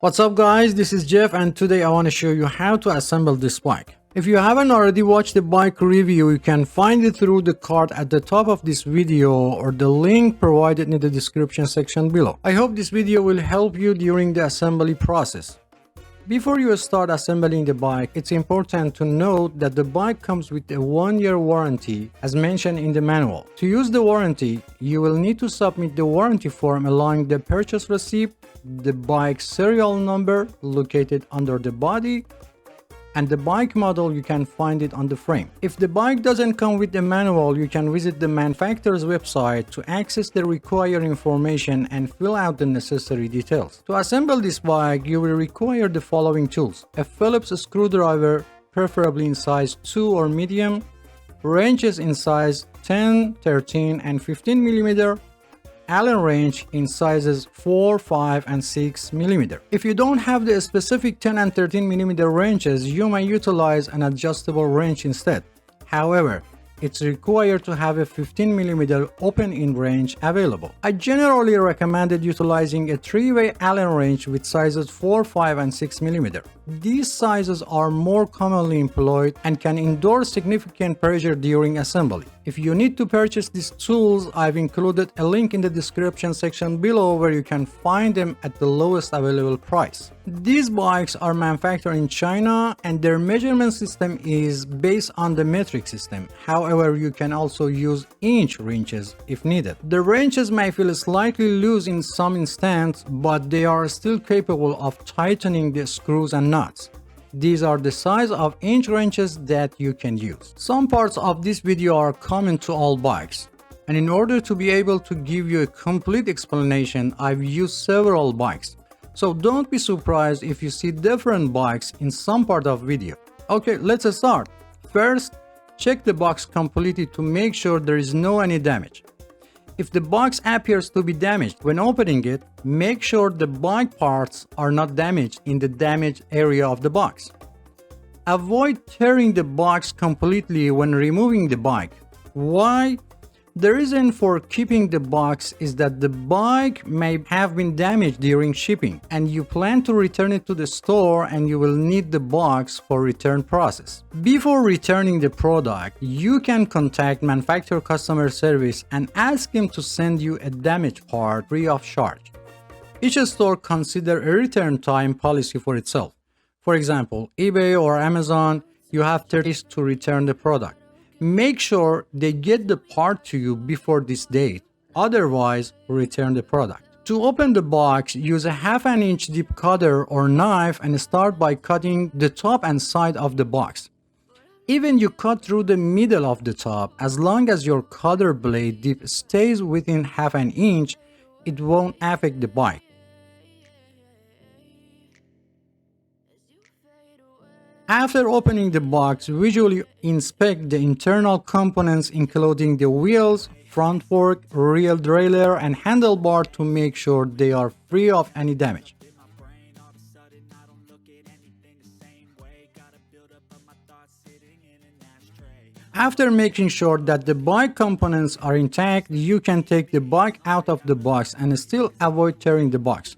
What's up guys, this is Jeff and today I want to show you how to assemble this bike. If you haven't already watched the bike review, you can find it through the card at the top of this video or the link provided in the description section below. I hope this video will help you during the assembly process. Before you start assembling the bike, it's important to note that the bike comes with a 1-year warranty as mentioned in the manual. To use the warranty, you will need to submit the warranty form along the purchase receipt, the bike serial number located under the body, and the bike model. You can find it on the frame. If the bike doesn't come with the manual, you can visit the manufacturer's website to access the required information and fill out the necessary details. To assemble this bike, you will require the following tools: a Phillips screwdriver, preferably in size 2 or medium, wrenches in size 10, 13, and 15 mm, Allen wrench in sizes 4, 5, and 6 mm. If you don't have the specific 10 and 13 mm wrenches, you may utilize an adjustable wrench instead. However, it's required to have a 15 mm open-end wrench available. I generally recommended utilizing a 3-way Allen wrench with sizes 4, 5, and 6 mm. These sizes are more commonly employed and can endure significant pressure during assembly. If you need to purchase these tools, I've included a link in the description section below where you can find them at the lowest available price. These bikes are manufactured in China and their measurement system is based on the metric system. However, you can also use inch wrenches if needed. The wrenches may feel slightly loose in some instances, but they are still capable of tightening the screws and nuts. These are the size of inch wrenches that you can use. Some parts of this video are common to all bikes, and in order to be able to give you a complete explanation, I've used several bikes. So don't be surprised if you see different bikes in some part of video. Okay, let's start. First, check the box completely to make sure there is no any damage. If the box appears to be damaged when opening it, make sure the bike parts are not damaged in the damaged area of the box. Avoid tearing the box completely when removing the bike. Why? The reason for keeping the box is that the bike may have been damaged during shipping and you plan to return it to the store and you will need the box for return process. Before returning the product, you can contact manufacturer customer service and ask them to send you a damaged part free of charge. Each store considers a return time policy for itself. For example, eBay or Amazon, you have 30 days to return the product. Make sure they get the part to you before this date, otherwise return the product. To open the box, use a 1/2 inch deep cutter or knife and start by cutting the top and side of the box. Even you cut through the middle of the top, as long as your cutter blade dip stays within 1/2 inch, it won't affect the bike. After opening the box, visually inspect the internal components including the wheels, front fork, rear derailleur, and handlebar to make sure they are free of any damage. After making sure that the bike components are intact, you can take the bike out of the box and still avoid tearing the box.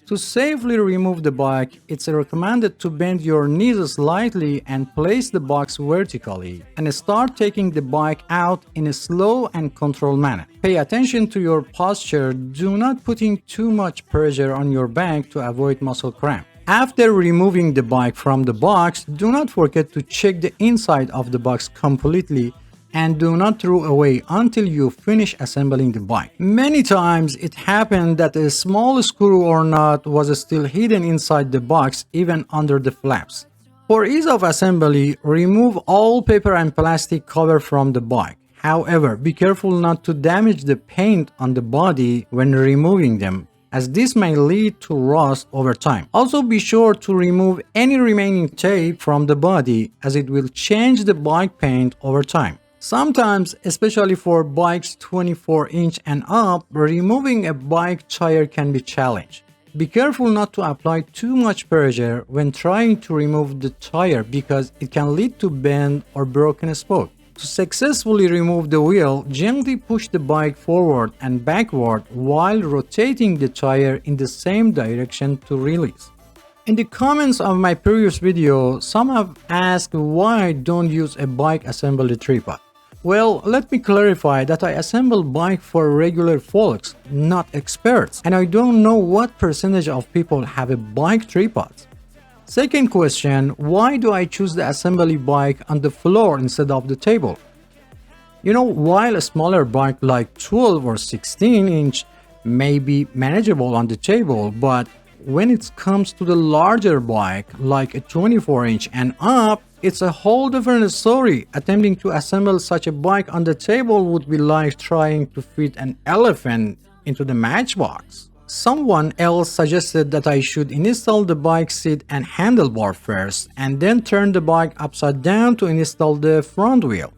To safely remove the bike, it's recommended to bend your knees slightly and place the box vertically and start taking the bike out in a slow and controlled manner. Pay attention to your posture. Do not put in too much pressure on your back to avoid muscle cramp. After removing the bike from the box, do not forget to check the inside of the box completely and do not throw away until you finish assembling the bike. Many times it happened that a small screw or nut was still hidden inside the box, even under the flaps. For ease of assembly, remove all paper and plastic cover from the bike. However, be careful not to damage the paint on the body when removing them, as this may lead to rust over time. Also be sure to remove any remaining tape from the body, as it will change the bike paint over time. Sometimes, especially for bikes 24 inch and up, removing a bike tire can be challenging. Be careful not to apply too much pressure when trying to remove the tire because it can lead to bent or broken spoke. To successfully remove the wheel, gently push the bike forward and backward while rotating the tire in the same direction to release. In the comments of my previous video, some have asked why I don't use a bike assembly tripod. Well, let me clarify that I assemble bike for regular folks, not experts, and I don't know what percentage of people have a bike tripod. Second question, why do I choose the assembly bike on the floor instead of the table? You know, while a smaller bike like 12 or 16 inch may be manageable on the table, but when it comes to the larger bike like a 24 inch and up, it's a whole different story. Attempting to assemble such a bike on the table would be like trying to fit an elephant into the matchbox. Someone else suggested that I should install the bike seat and handlebar first and then turn the bike upside down to install the front wheel.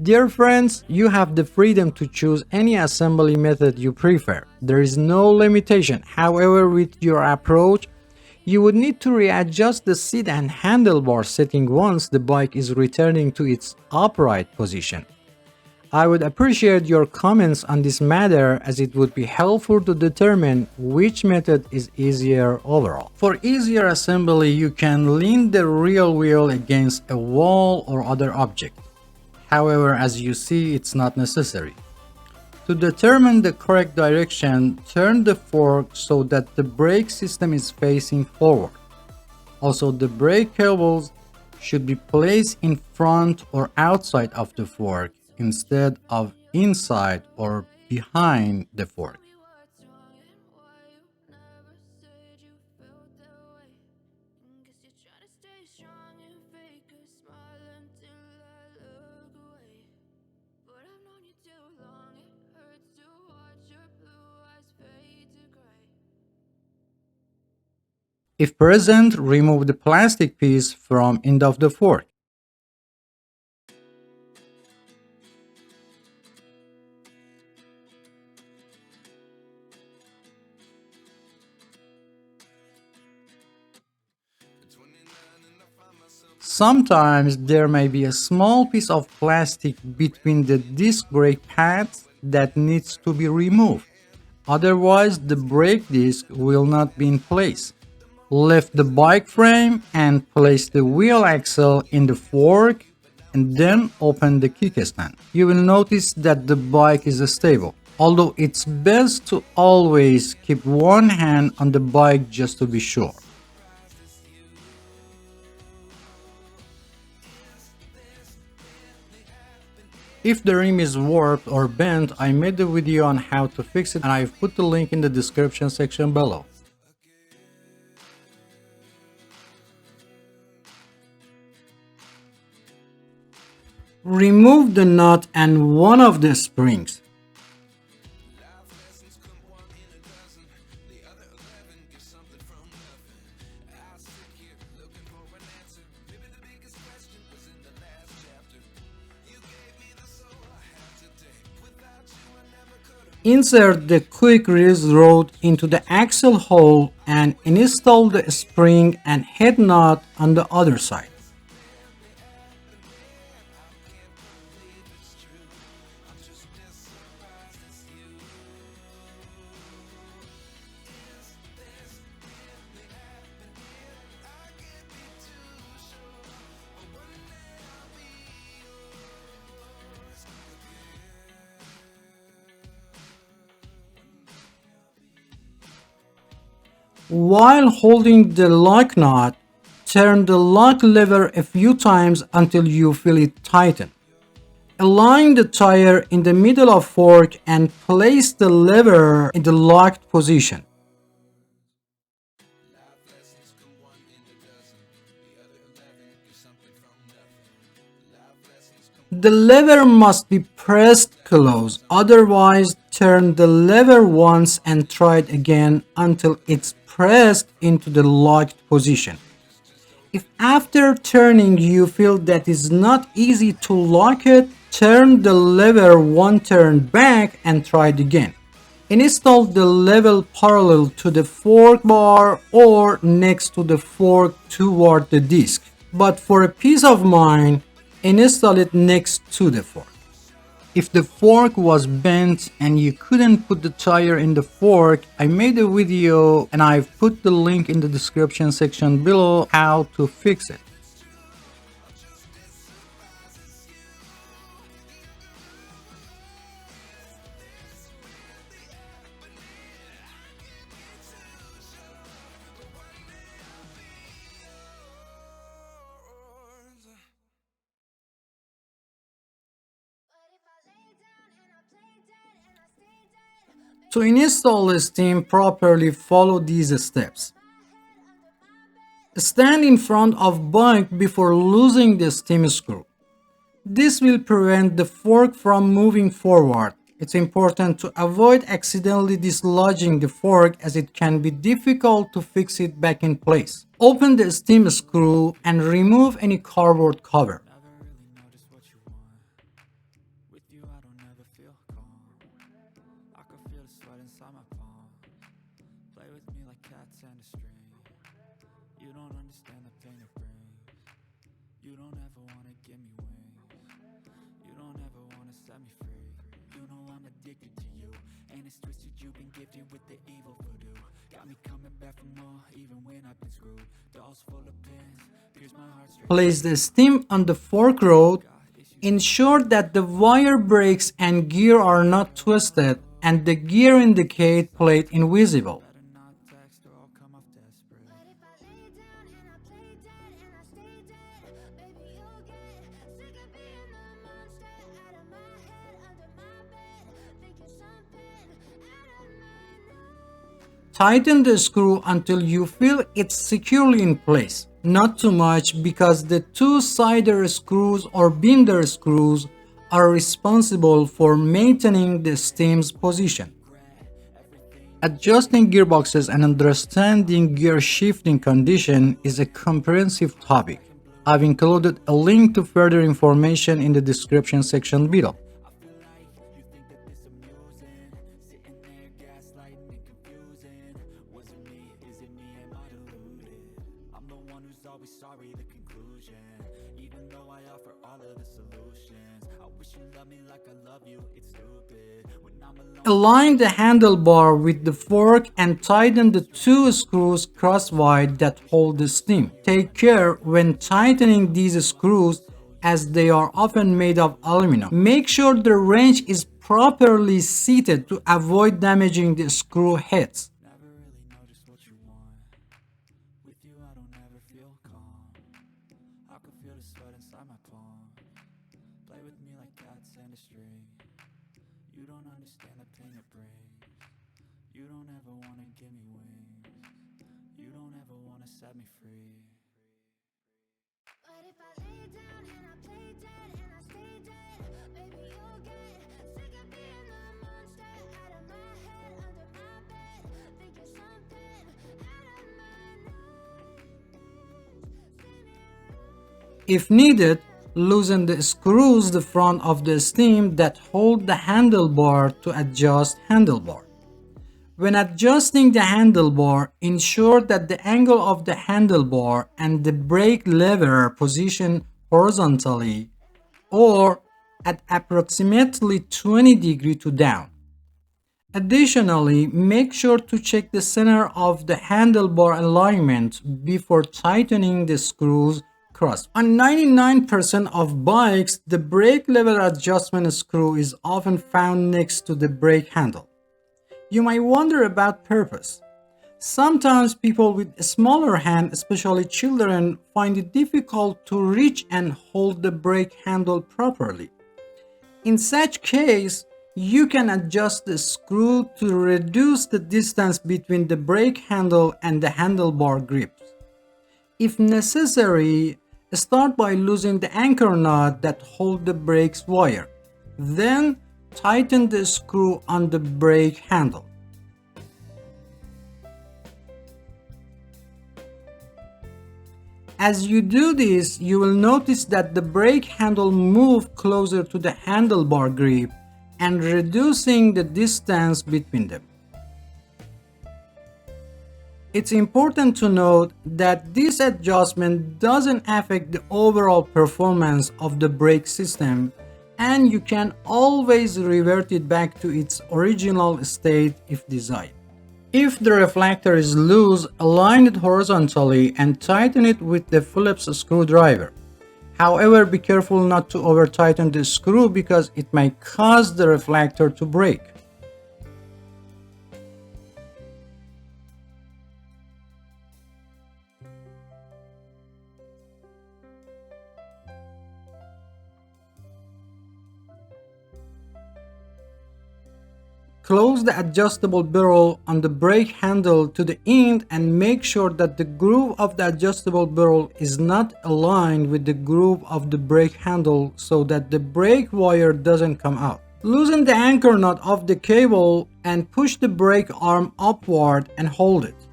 Dear friends, you have the freedom to choose any assembly method you prefer. There is no limitation. However, with your approach, you would need to readjust the seat and handlebar setting once the bike is returning to its upright position. I would appreciate your comments on this matter as it would be helpful to determine which method is easier overall. For easier assembly, you can lean the rear wheel against a wall or other object. However, as you see, it's not necessary. To determine the correct direction, turn the fork so that the brake system is facing forward. Also, the brake cables should be placed in front or outside of the fork instead of inside or behind the fork. If present, remove the plastic piece from end of the fork. Sometimes there may be a small piece of plastic between the disc brake pads that needs to be removed. Otherwise, the brake disc will not be in place. Lift the bike frame and place the wheel axle in the fork and then open the kickstand. You will notice that the bike is stable, although it's best to always keep one hand on the bike just to be sure. If the rim is warped or bent, I made a video on how to fix it and I've put the link in the description section below. Remove the nut and one of the springs. Insert the quick release rod into the axle hole and install the spring and head nut on the other side. While holding the lock nut, turn the lock lever a few times until you feel it tighten. Align the tire in the middle of fork and place the lever in the locked position. The lever must be pressed close, otherwise turn the lever once and try it again until it's pressed into the locked position. If after turning you feel that it's not easy to lock it, turn the lever one turn back and try it again. Install the lever parallel to the fork bar or next to the fork toward the disc. But for a peace of mind, and install it next to the fork. If the fork was bent and you couldn't put the tire in the fork, I made a video and I've put the link in the description section below how to fix it. To install the stem properly, follow these steps. Stand in front of bike before losing the stem screw. This will prevent the fork from moving forward. It's important to avoid accidentally dislodging the fork as it can be difficult to fix it back in place. Open the stem screw and remove any cardboard cover. Place the stem on the fork rod. Ensure that the wire brakes and gear are not twisted and the gear indicate plate invisible. Tighten the screw until you feel it's securely in place. Not too much, because the two cider screws or binder screws are responsible for maintaining the stem's position. Adjusting gearboxes and understanding gear shifting condition is a comprehensive topic. I've included a link to further information in the description section below. Align the handlebar with the fork and tighten the two screws crosswise that hold the stem. Take care when tightening these screws as they are often made of aluminum. Make sure the wrench is properly seated to avoid damaging the screw heads. If needed, loosen the screws the front of the stem that hold the handlebar to adjust handlebar. When adjusting the handlebar, ensure that the angle of the handlebar and the brake lever position horizontally or at approximately 20 degrees to down. Additionally, make sure to check the center of the handlebar alignment before tightening the screws cross. On 99% of bikes, the brake lever adjustment screw is often found next to the brake handle. You might wonder about purpose. Sometimes people with a smaller hand, especially children, find it difficult to reach and hold the brake handle properly. In such case, you can adjust the screw to reduce the distance between the brake handle and the handlebar grips. If necessary, start by loosening the anchor nut that holds the brake's wire. Then, tighten the screw on the brake handle. As you do this, you will notice that the brake handle moves closer to the handlebar grip and reducing the distance between them. It's important to note that this adjustment doesn't affect the overall performance of the brake system, and you can always revert it back to its original state if desired. If the reflector is loose, align it horizontally and tighten it with the Phillips screwdriver. However, be careful not to over-tighten the screw because it may cause the reflector to break. Close the adjustable barrel on the brake handle to the end and make sure that the groove of the adjustable barrel is not aligned with the groove of the brake handle so that the brake wire doesn't come out. Loosen the anchor nut of the cable and push the brake arm upward and hold it.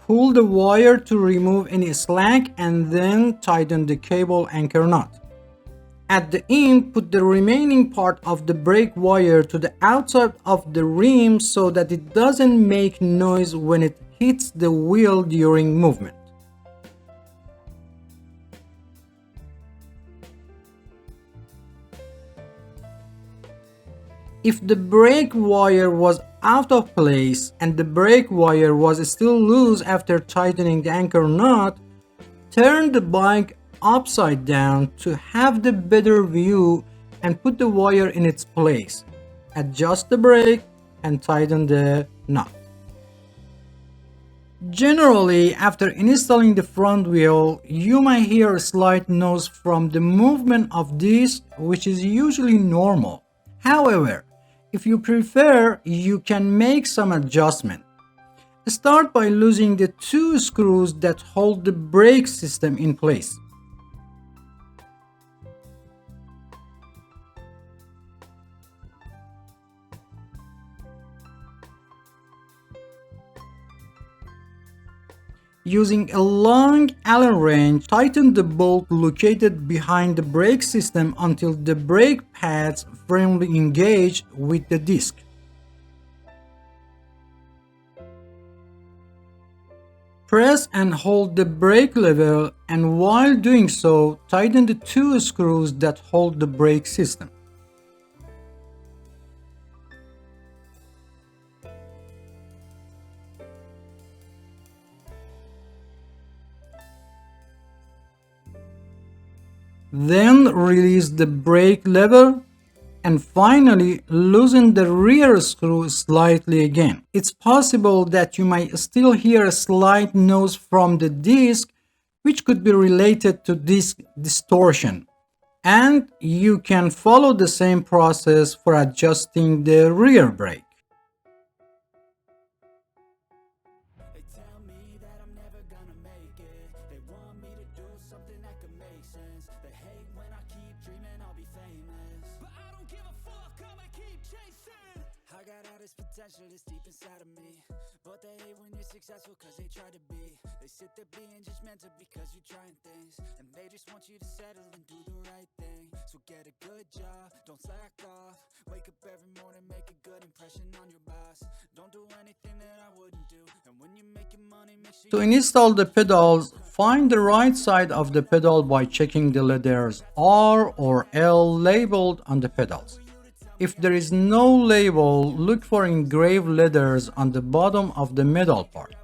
Pull the wire to remove any slack and then tighten the cable anchor nut. At the end, put the remaining part of the brake wire to the outside of the rim so that it doesn't make noise when it hits the wheel during movement. If the brake wire was out of place and the brake wire was still loose after tightening the anchor nut, turn the bike upside down to have the better view and put the wire in its place. Adjust the brake and tighten the nut. Generally, after installing the front wheel, you might hear a slight noise from the movement of this, which is usually normal. However, if you prefer, you can make some adjustment. Start by loosening the two screws that hold the brake system in place. Using a long Allen wrench, tighten the bolt located behind the brake system until the brake pads firmly engage with the disc. Press and hold the brake lever, and while doing so, tighten the two screws that hold the brake system. Then release the brake lever and finally loosen the rear screw slightly again. It's possible that you might still hear a slight noise from the disc, which could be related to disc distortion. And you can follow the same process for adjusting the rear brake. Potential is deep inside of me, but they hate when you're successful cause they try to be. They sit there being judgmental because you're trying things, and they just want you to settle and do the right thing. So get a good job, don't slack off, wake up every morning, make a good impression on your boss. Don't do anything that I wouldn't do, and when you're making money, make sure. To install the pedals, find the right side of the pedal by checking the letters R or L labeled on the pedals. If there is no label, look for engraved letters on the bottom of the metal part.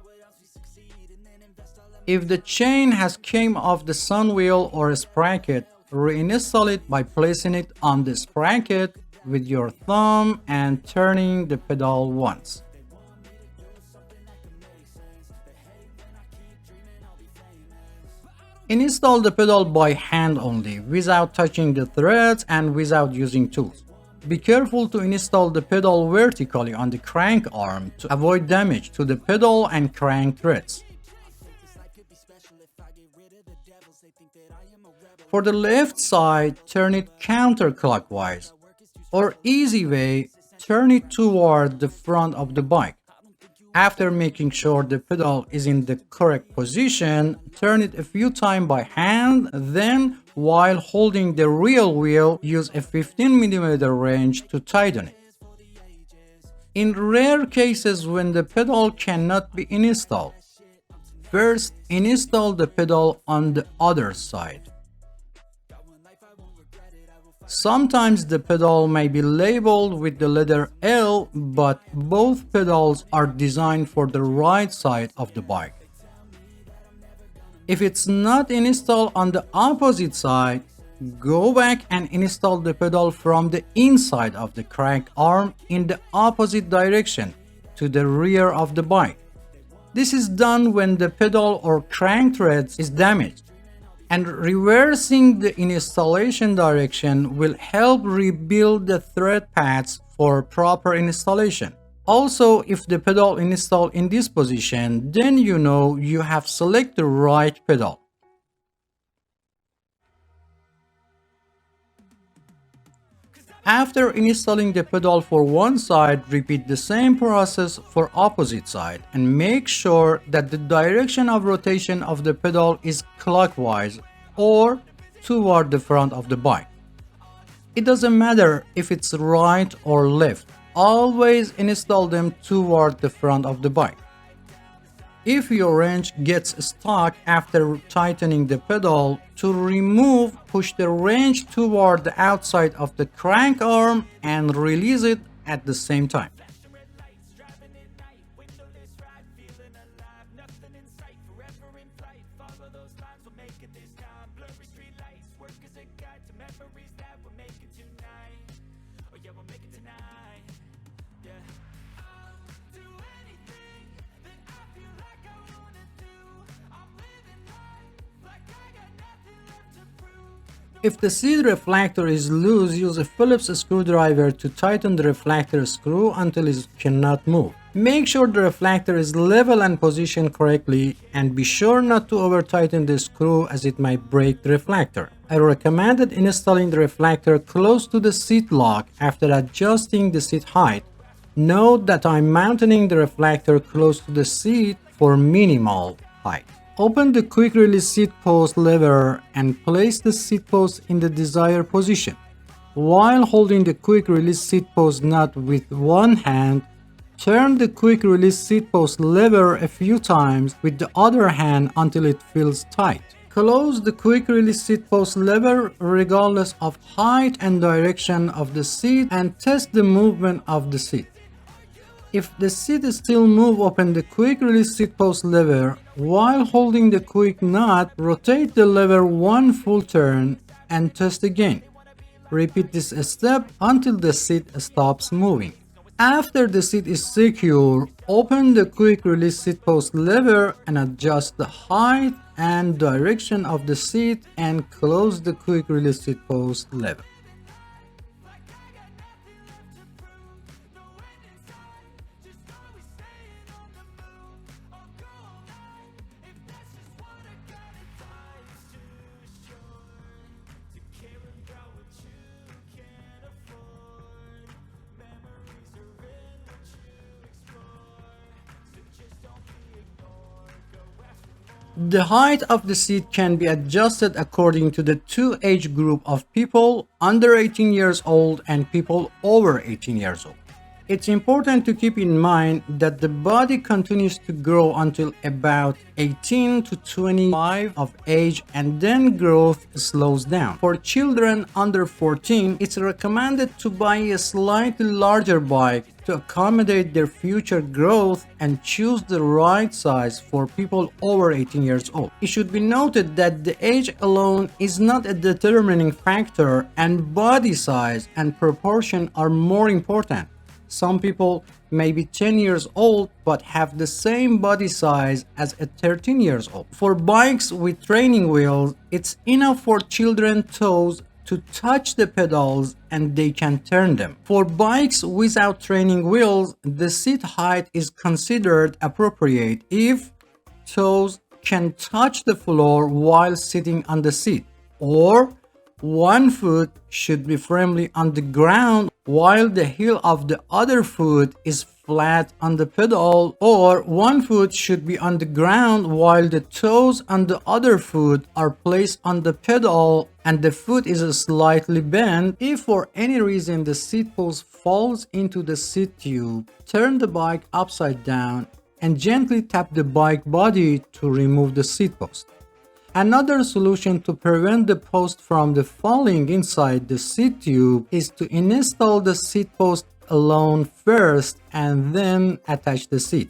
If the chain has came off the sun wheel or sprocket, reinstall it by placing it on the sprocket with your thumb and turning the pedal once. Install the pedal by hand only, without touching the threads and without using tools. Be careful to install the pedal vertically on the crank arm to avoid damage to the pedal and crank threads. For the left side, turn it counterclockwise, or easy way, turn it toward the front of the bike. After making sure the pedal is in the correct position, turn it a few times by hand, then while holding the rear wheel, use a 15mm wrench to tighten it. In rare cases when the pedal cannot be installed, First, install the pedal on the other side. Sometimes the pedal may be labeled with the letter L, but both pedals are designed for the right side of the bike. If it's not installed on the opposite side, go back and install the pedal from the inside of the crank arm in the opposite direction to the rear of the bike. This is done when the pedal or crank thread is damaged. And reversing the installation direction will help rebuild the thread pads for proper installation. Also, if the pedal installed in this position, then you know you have selected the right pedal. After installing the pedal for one side, repeat the same process for opposite side and make sure that the direction of rotation of the pedal is clockwise or toward the front of the bike. It doesn't matter if it's right or left, always install them toward the front of the bike. If your wrench gets stuck after tightening the pedal, to remove, push the wrench toward the outside of the crank arm and release it at the same time. If the seat reflector is loose, use a Phillips screwdriver to tighten the reflector screw until it cannot move. Make sure the reflector is level and positioned correctly, and be sure not to over-tighten the screw as it might break the reflector. I recommended installing the reflector close to the seat lock after adjusting the seat height. Note that I'm mounting the reflector close to the seat for minimal height. Open the quick release seat post lever and place the seat post in the desired position. While holding the quick release seat post nut with one hand, turn the quick release seat post lever a few times with the other hand until it feels tight. Close the quick release seat post lever regardless of height and direction of the seat and test the movement of the seat. If the seat still moves, open the quick release seat post lever. While holding the quick nut, rotate the lever one full turn and test again. Repeat this step until the seat stops moving. After the seat is secure, open the quick release seat post lever and adjust the height and direction of the seat and close the quick release seat post lever. The height of the seat can be adjusted according to the two age group of people under 18 years old and people over 18 years old. It's important to keep in mind that the body continues to grow until about 18 to 25 of age and then growth slows down. For children under 14, it's recommended to buy a slightly larger bike to accommodate their future growth and choose the right size for people over 18 years old. It should be noted that the age alone is not a determining factor and body size and proportion are more important. Some people may be 10 years old but have the same body size as a 13 years old. For bikes with training wheels, it's enough for children's toes to touch the pedals and they can turn them. For bikes without training wheels, the seat height is considered appropriate if toes can touch the floor while sitting on the seat, or one foot should be firmly on the ground while the heel of the other foot is flat on the pedal, or one foot should be on the ground while the toes on the other foot are placed on the pedal and the foot is slightly bent. If for any reason the seat post falls into the seat tube, turn the bike upside down and gently tap the bike body to remove the seat post. Another solution to prevent the post from falling inside the seat tube is to install the seat post alone first and then attach the seat.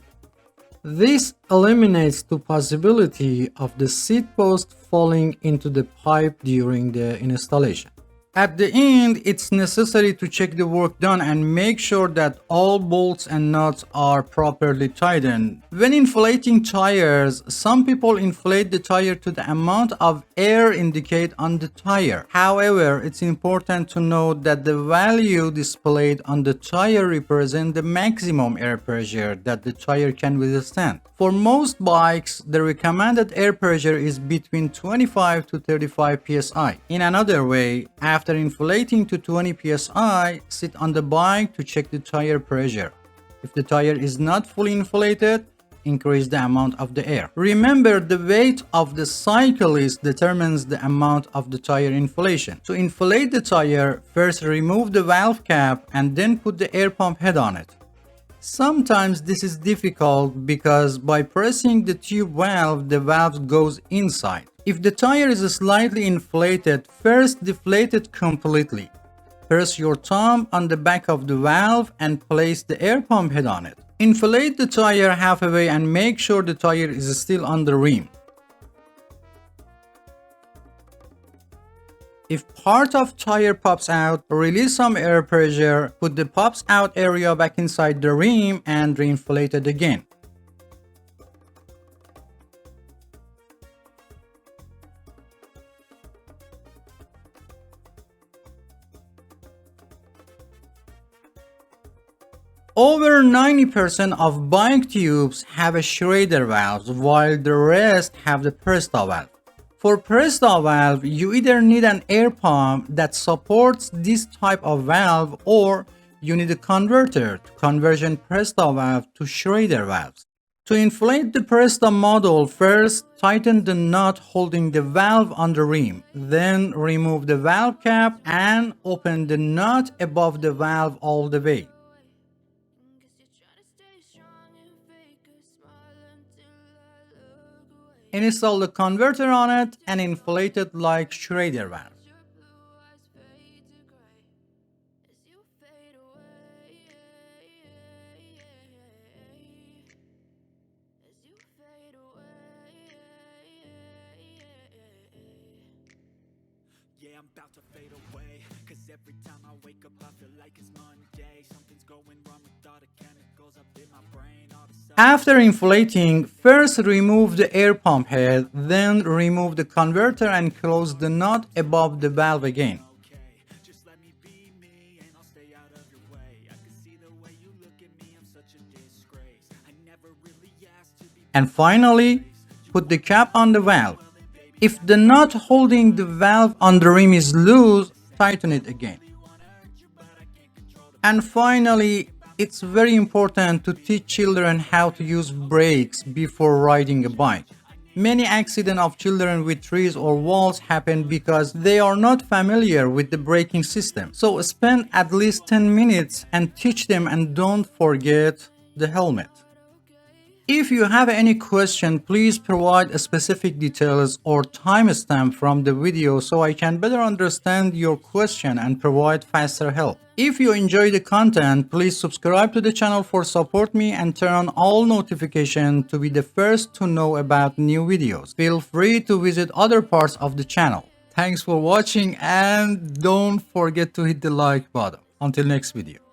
This eliminates the possibility of the seat post falling into the pipe during the installation. At the end, it's necessary to check the work done and make sure that all bolts and nuts are properly tightened. When inflating tires, some people inflate the tire to the amount of air indicated on the tire. However, it's important to note that the value displayed on the tire represents the maximum air pressure that the tire can withstand. For most bikes, the recommended air pressure is between 25 to 35 psi. In another way, after inflating to 20 psi, sit on the bike to check the tire pressure. If the tire is not fully inflated, increase the amount of the air. Remember, the weight of the cyclist determines the amount of the tire inflation. To inflate the tire, first remove the valve cap and then put the air pump head on it. Sometimes this is difficult because by pressing the tube valve, the valve goes inside. If the tire is slightly inflated, first deflate it completely. Press your thumb on the back of the valve and place the air pump head on it. Inflate the tire halfway and make sure the tire is still on the rim. If part of tire pops out, release some air pressure, put the pops out area back inside the rim and reinflate it again. Over 90% of bike tubes have a Schrader valve, while the rest have the Presta valve. For Presta valve, you either need an air pump that supports this type of valve or you need a converter to conversion Presta valve to Schrader valves. To inflate the Presta model, first tighten the nut holding the valve on the rim, then remove the valve cap and open the nut above the valve all the way. Install the converter on it and inflate it like Schrader valve. Yeah, I'm about to fade away, 'cause every time I wake up I feel like it's Monday. Something's going wrong with all the chemicals up in my brain. After inflating, first remove the air pump head, then remove the converter and close the nut above the valve again. Just let me be me and I'll stay out of your way. I can see the way you look at me, I'm such a disgrace. I never really asked to be. And finally, put the cap on the valve. If the nut holding the valve on the rim is loose, tighten it again. And finally, it's very important to teach children how to use brakes before riding a bike. Many accidents of children with trees or walls happen because they are not familiar with the braking system. So spend at least 10 minutes and teach them, and don't forget the helmet. If you have any question, please provide specific details or timestamp from the video so I can better understand your question and provide faster help. If you enjoy the content, please subscribe to the channel for support me and turn on all notifications to be the first to know about new videos. Feel free to visit other parts of the channel. Thanks for watching and don't forget to hit the like button. Until next video.